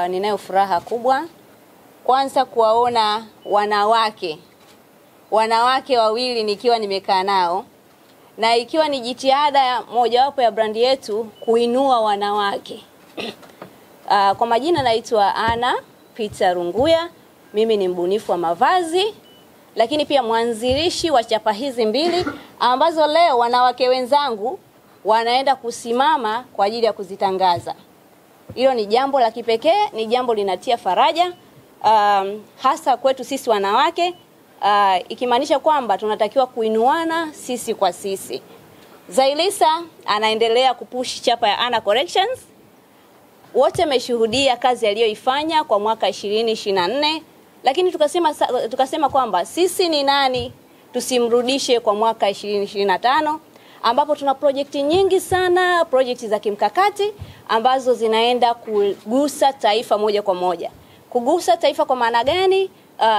ninayo furaha kubwa kwanza kuwaona wanawake wawili nikiwa nimekaa nao, na ikiwa ni jitihada mojawapo ya brandi yetu kuinua wanawake. Kwa majina naitwa Ana Peter Runguya, mimi ni mbunifu wa mavazi, lakini pia mwanzilishi wa chapa hizi mbili ambazo leo wanawake wenzangu wanaenda kusimama kwa ajili ya kuzitangaza. Hilo ni jambo la kipekee, ni jambo linatia faraja hasa kwetu sisi wanawake, ikimaanisha kwamba tunatakiwa kuinuana sisi kwa sisi. Zailisa anaendelea kupush chapa ya Ana Collections. Wote mmeshuhudia kazi aliyoifanya kwa mwaka 2024, lakini tukasema kwamba sisi ni nani tusimrudishe kwa mwaka 2025, ambapo tuna projekti nyingi sana, projekti za kimkakati ambazo zinaenda kugusa taifa moja kwa moja. Kugusa taifa kwa maana gani?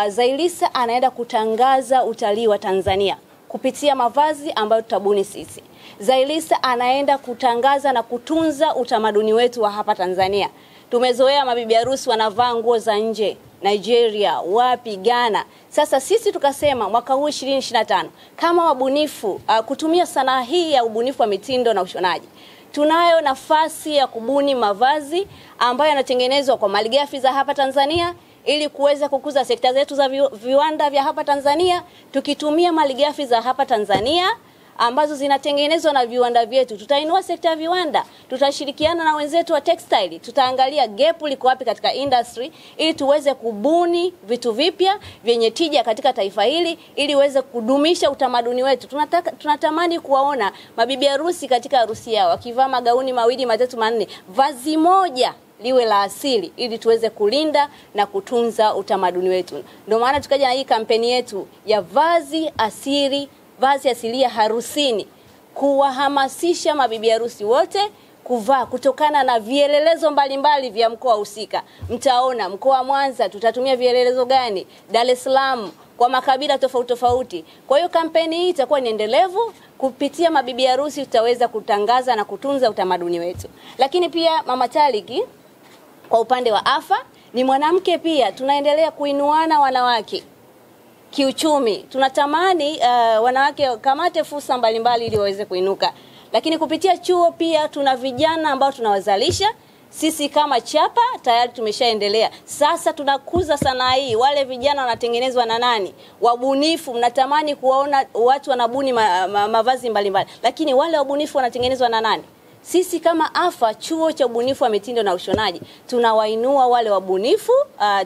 Zailisa anaenda kutangaza utalii wa Tanzania kupitia mavazi ambayo tutabuni sisi. Zailisa anaenda kutangaza na kutunza utamaduni wetu wa hapa Tanzania. Tumezoea mabibi harusi wanavaa nguo za nje, Nigeria, wapi, Ghana. Sasa sisi tukasema mwaka huu 2025 kama wabunifu kutumia sanaa hii ya ubunifu wa mitindo na ushonaji, tunayo nafasi ya kubuni mavazi ambayo yanatengenezwa kwa malighafi za hapa Tanzania ili kuweza kukuza sekta zetu za viwanda vya hapa Tanzania. Tukitumia malighafi za hapa Tanzania ambazo zinatengenezwa na viwanda vyetu, tutainua sekta ya viwanda, tutashirikiana na wenzetu wa textile, tutaangalia gap liko wapi katika industry ili tuweze kubuni vitu vipya vyenye tija katika taifa hili ili uweze kudumisha utamaduni wetu. Tunatamani kuwaona mabibi harusi katika harusi yao wakivaa magauni mawili, matatu, manne, vazi moja liwe la asili ili tuweze kulinda na kutunza utamaduni wetu. Ndio maana tukaja na hii kampeni yetu ya vazi asilia harusini, kuwahamasisha mabibi harusi wote kuvaa kutokana na vielelezo mbalimbali vya mkoa husika. Mtaona mkoa wa Mwanza tutatumia vielelezo gani, Dar es Salaam kwa makabila tofauti tofauti. Kwa hiyo kampeni hii itakuwa ni endelevu. Kupitia mabibi harusi tutaweza kutangaza na kutunza utamaduni wetu. Lakini pia Mama Taliki kwa upande wa AFA ni mwanamke pia, tunaendelea kuinuana wanawake kiuchumi. Tunatamani wanawake kamate fursa mbalimbali ili waweze kuinuka. Lakini kupitia chuo pia tuna vijana ambao tunawazalisha. Sisi kama chapa tayari tumeshaendelea. Sasa tunakuza sanaa hii. Wale vijana wanatengenezwa na nani? Wabunifu. Mnatamani kuwaona watu wanabuni mavazi mbalimbali. Lakini wale wabunifu wanatengenezwa na nani? Sisi kama AFA, chuo cha ubunifu wa mitindo na ushonaji, tunawainua wale wabunifu,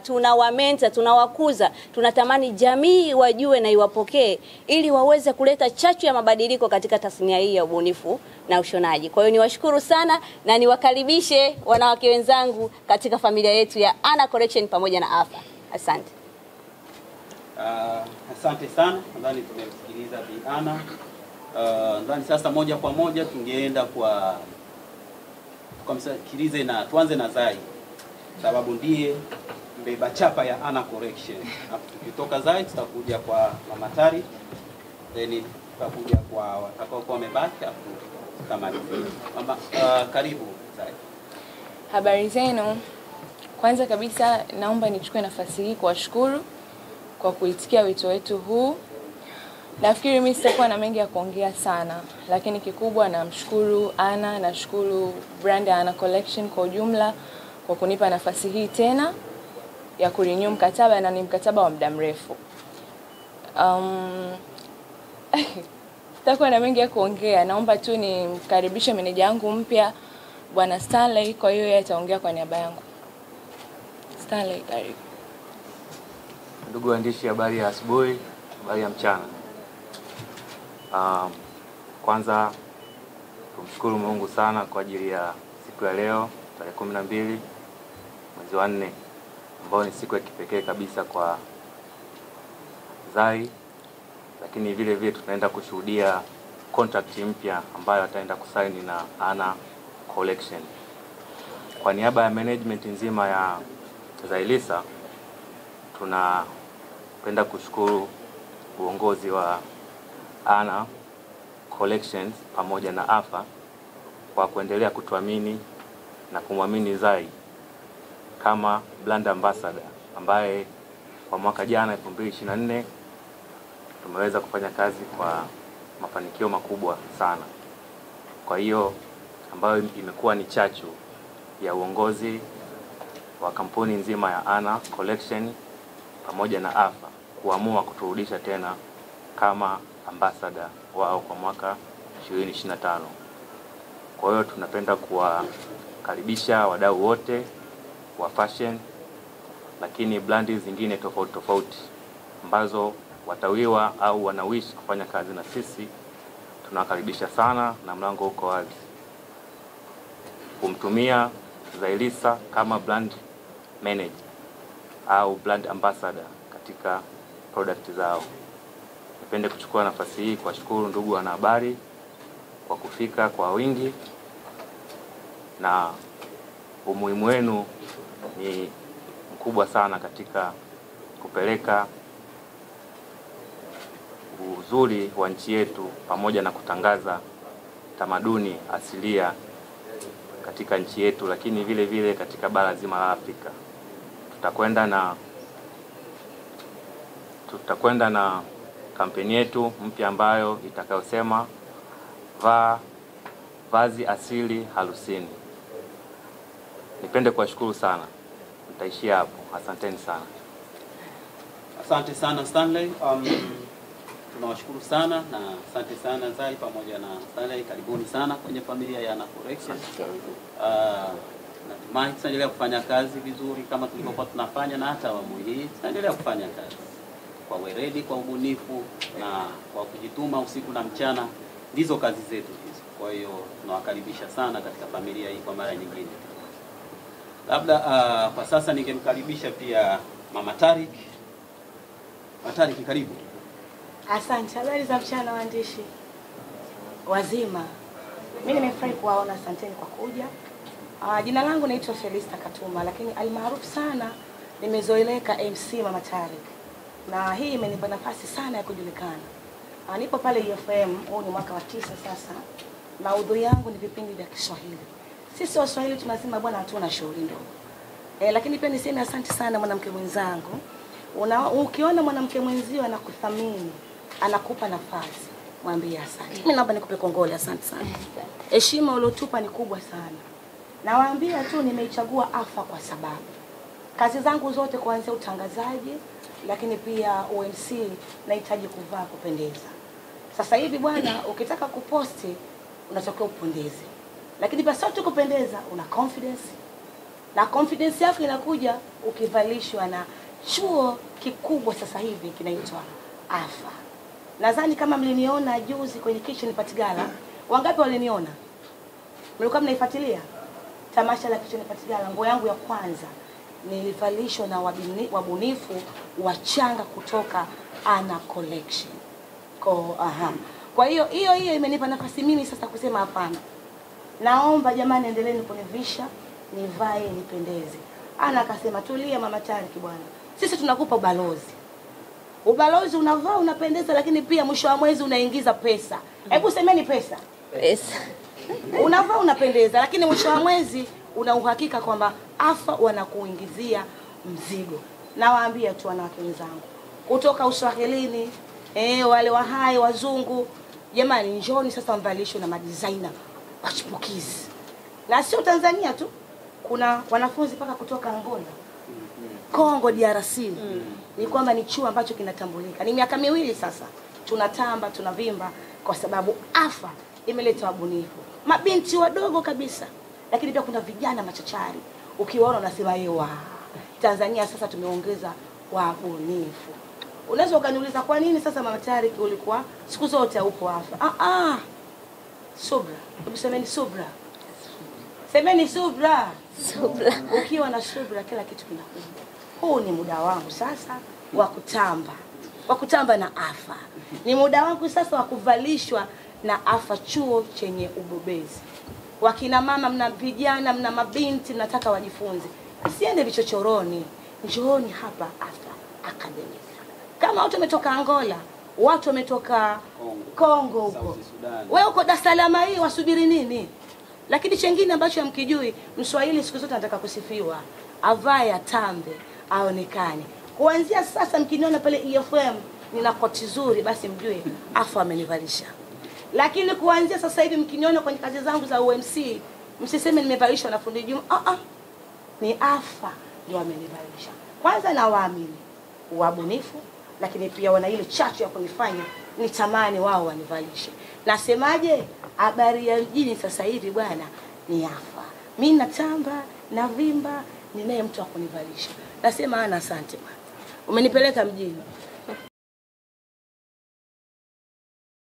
tunawamenta, tunawakuza. Tunatamani jamii wajue na iwapokee ili waweze kuleta chachu ya mabadiliko katika tasnia hii ya ubunifu na ushonaji. Kwa hiyo niwashukuru sana na niwakaribishe wanawake wenzangu katika familia yetu ya Ana Collection pamoja na AFA. Asante. Asante sana. Nadhani tumemsikiliza Bi Ana. Ndani sasa moja kwa moja tungeenda kwa tukamsikilize na tuanze na Zai, sababu ndiye mbeba chapa ya Ana Collection. Hapo tukitoka Zai tutakuja kwa Mama Tari, then tutakuja kwa watakao kwa wamebaki hapo kama hivi. Mama, karibu Zai. Habari zenu. Kwanza kabisa naomba nichukue nafasi hii kuwashukuru kwa kuitikia wito wetu huu. Nafikiri mimi sitakuwa na mengi ya kuongea sana, lakini kikubwa namshukuru Ana, nashukuru brand ya Ana Collection kwa ujumla kwa kunipa nafasi hii tena ya kurenew mkataba, na ni mkataba wa muda mrefu. Sitakuwa na mengi ya kuongea. Naomba tu nimkaribishe meneja wangu mpya Bwana Stanley, kwa hiyo yeye ataongea kwa niaba yangu. Stanley, karibu. Ndugu waandishi, habari ya asubuhi, habari ya mchana. Kwanza tumshukuru Mungu sana kwa ajili ya siku ya leo tarehe 12 mwezi wa 4, ambayo ni siku ya kipekee kabisa kwa Zai, lakini vile vile tunaenda kushuhudia contract mpya ambayo ataenda kusaini na Ana Collection. Kwa niaba ya management nzima ya Zailisa, tunapenda kushukuru uongozi wa Ana Collections pamoja na AFA kwa kuendelea kutuamini na kumwamini Zai kama brand ambassador, ambaye kwa mwaka jana 2024 tumeweza kufanya kazi kwa mafanikio makubwa sana. Kwa hiyo ambayo imekuwa ni chachu ya uongozi wa kampuni nzima ya Ana Collection pamoja na AFA kuamua kuturudisha tena kama ambassador wao kwa mwaka 2025. Kwa hiyo tunapenda kuwakaribisha wadau wote wa fashion, lakini brandi zingine tofauti tofauti ambazo watawiwa au wanawishi kufanya kazi na sisi. Tunawakaribisha sana na mlango uko wazi kumtumia Zailisa kama brand manager au brand ambassador katika product zao. Nipende kuchukua nafasi hii kuwashukuru ndugu wanahabari kwa kufika kwa wingi, na umuhimu wenu ni mkubwa sana katika kupeleka uzuri wa nchi yetu pamoja na kutangaza tamaduni asilia katika nchi yetu, lakini vile vile katika bara zima la Afrika. Tutakwenda na kampeni yetu mpya ambayo itakayosema vazi asili harusini. Nipende kuwashukuru sana. Nitaishia hapo. Asanteni sana. Asante sana Stanley. Tunawashukuru sana na asante sana Zai pamoja na Stanley. Karibuni sana kwenye familia ya Ana Collection. Natumai tutaendelea kufanya kazi vizuri kama tulivyokuwa tunafanya, na hata awamu hii tutaendelea kufanya kazi kwa weledi, kwa ubunifu na kwa kujituma usiku na mchana. Ndizo kazi zetu hizo. Kwa hiyo tunawakaribisha sana katika familia hii kwa mara nyingine. Labda kwa sasa ningemkaribisha pia Mama Tarik. Mama Tarik, karibu. Asante. Habari za mchana waandishi wazima. Mimi nimefurahi kuwaona, asanteni kwa kuja. Jina langu naitwa Felista Katuma, lakini almaarufu sana nimezoeleka MC Mama Tarik. Na hii imenipa nafasi sana ya kujulikana. Nipo pale EFM, huu ni mwaka wa 9 sasa. Maudhui yangu ni vipindi vya Kiswahili. Sisi Waswahili tunasema bwana hatuna shughuli ndogo. Lakini pia niseme asante sana mwanamke mwenzangu. Ukiona mwanamke mwenzio anakuthamini, anakupa nafasi, mwambie asante. Mimi naomba nikupe kongole, asante sana. Heshima uliotupa ni kubwa sana. Nawaambia tu nimeichagua AFA kwa sababu kazi zangu zote kuanzia utangazaji, lakini pia OMC nahitaji kuvaa kupendeza. Sasa hivi bwana, ukitaka kuposti unatakiwa upendeze. Lakini pia sio tu kupendeza, una confidence. Na confidence yako inakuja ukivalishwa na chuo kikubwa sasa hivi kinaitwa AFA. Nadhani kama mliniona juzi kwenye Kitchen Party Gala, wangapi waliniona? Mlikuwa mnaifuatilia tamasha la Kitchen Party Gala? Nguo yangu ya kwanza nilivalishwa na wabunifu wachanga kutoka Ana Collection. Kwa hiyo imenipa nafasi mimi sasa kusema hapana. Naomba jamani, endeleeni kunivisha, nivae nipendeze. Ana akasema tulia Mama Tarik bwana. Sisi tunakupa ubalozi. Ubalozi unavaa unapendeza, lakini pia mwisho wa mwezi unaingiza pesa. Hebu semeni pesa. Pesa. Unavaa unapendeza, lakini mwisho wa mwezi una uhakika kwamba AFA wanakuingizia mzigo. Nawaambia tu wanawake wenzangu kutoka Uswahilini, wale wa hai wazungu, jamani njoni sasa mvalishwe na madesigner wachipukizi. Na sio Tanzania tu, kuna wanafunzi paka kutoka Angola, Kongo DRC. Ni kwamba ni chuo ambacho kinatambulika. Ni miaka 2 sasa tunatamba, tunavimba kwa sababu AFA imeleta wabunifu, mabinti wadogo kabisa, lakini pia kuna vijana machachari. Ukiwaona unasema ewa, Tanzania sasa tumeongeza wabunifu. Unaweza ukaniuliza kwa nini sasa Mama Tarik ulikuwa siku zote upo AFA? Subra. Semeni subra. Semeni subra. Subra. Ukiwa na subra kila kitu kinakuja. Huu ni muda wangu sasa wa kutamba. Wa kutamba na AFA. Ni muda wangu sasa wa kuvalishwa na AFA, chuo chenye ubobezi. Wakina mama, mna vijana, mna mabinti mnataka wajifunze. Usiende vichochoroni. Njooni hapa AFA Academy. Kama watu wametoka Angola, watu wametoka Kongo huko, wewe uko Dar es Salaam hii, wasubiri nini? Lakini chengine ambacho hamkijui, Mswahili siku zote anataka kusifiwa. avae atambe, aonekane. Kuanzia sasa mkiniona pale EFM nina koti zuri, basi mjue Afa amenivalisha. Lakini kuanzia sasa hivi mkiniona kwenye kazi zangu za UMC, msiseme nimevalishwa na fundi Juma. Ni Afa ndio amenivalisha. Kwanza na waamini wabunifu, lakini pia wana ile chachu ya kunifanya nitamani wao wanivalishe. Nasemaje? Habari ya mjini sasa hivi bwana ni Afa. Mimi natamba, navimba, ninaye mtu wa kunivalisha. Nasema asante bwana. Umenipeleka mjini.